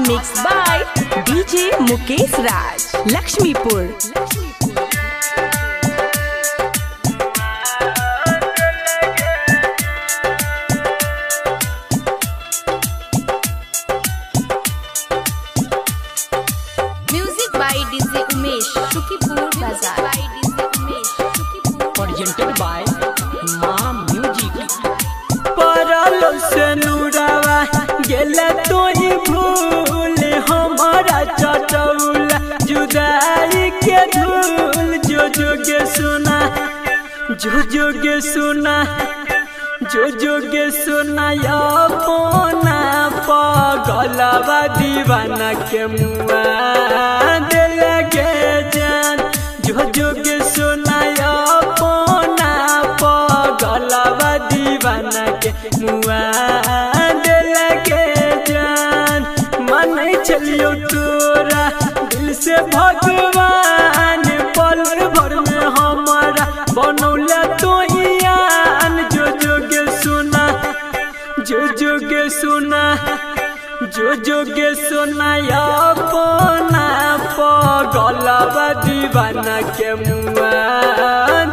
Mixed by DJ Mukesh Raj, Lakshmipur. Music by DJ Umesh, Shukipur Bazaar. Presented by मां music. परलो से नूरावा गेले तोही भूल हमारा चटौला जुदाई के धूल जो जोगे सुना जो जोगे सुना अपना पगलवा दीवाना के मुआ दिल के जान जो जोगे सुना अपना पगलवा दीवाना के मुआ दिल के जान मन चलियो तोरा दिल से भगवान पल भर में हमारा बनौला तो यान जो जोगे सुना अपना पगलवा दीवाना के मुआ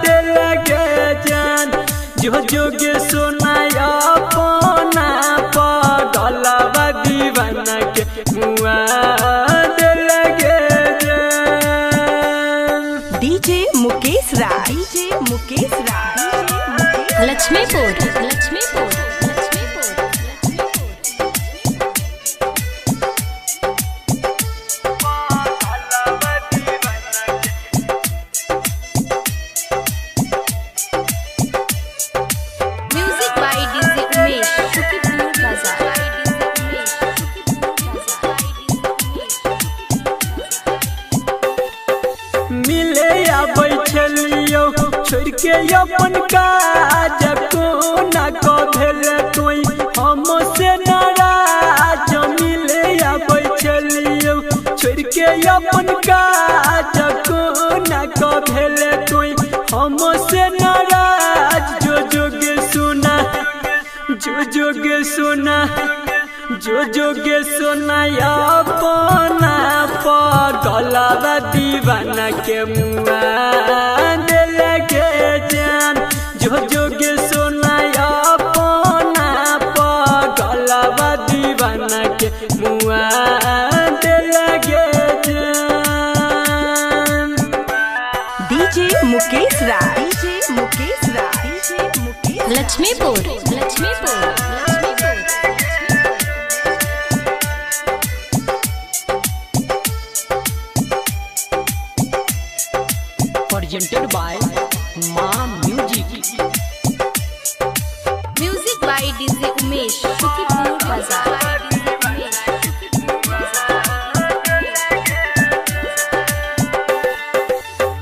दिल के जान जो जोगे सुना अपना पगलवा दीवाना के मुआ दिल के जान। DJ Mukesh Raj, Lakshmipur. Music by DJ Umesh, Shukipur Bazaar. मिले या बैठलियो छोड़ के अपन काज को ना कभेल कोई हमसे नाराज मिले या बैठलियो छोड़ के अपन काज को ना कभेल कोई हमसे नाराज जो जोगे सुना अपना पगलवा दीवाना के मुआ दिल के जान जो जोगे सुना अपना पगलवा दीवाना के मुआ दिल के जान। DJ Mukesh Raj, Lakshmipur. Presented by मां music. Music by DJ Umesh, Shukipur Bazaar.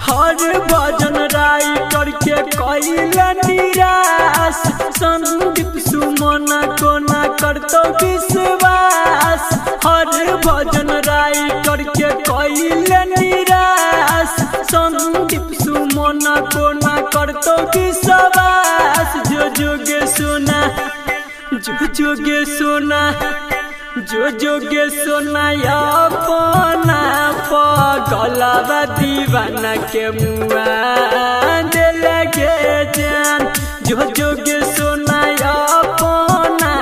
हर भजन राई करके कैल निराश संदीप सुमन को ना करतो विश्वास हर भजन राई करके कैल निराश संदीप सुमन को ना करतो विश्वास जो जोगे सुना अपना पगलवा दीवाना के मुआ दिल के जान जो जोगे सुना अपना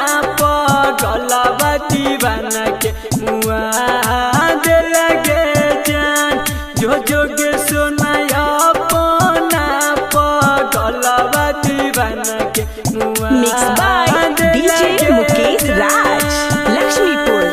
पगलवा दीवाना के मुआ दिल के जान जो जोगे सुना अपना पगलवा दीवाना के मुआ। Mixed by DJ Mukesh Raj, Lakshmipur.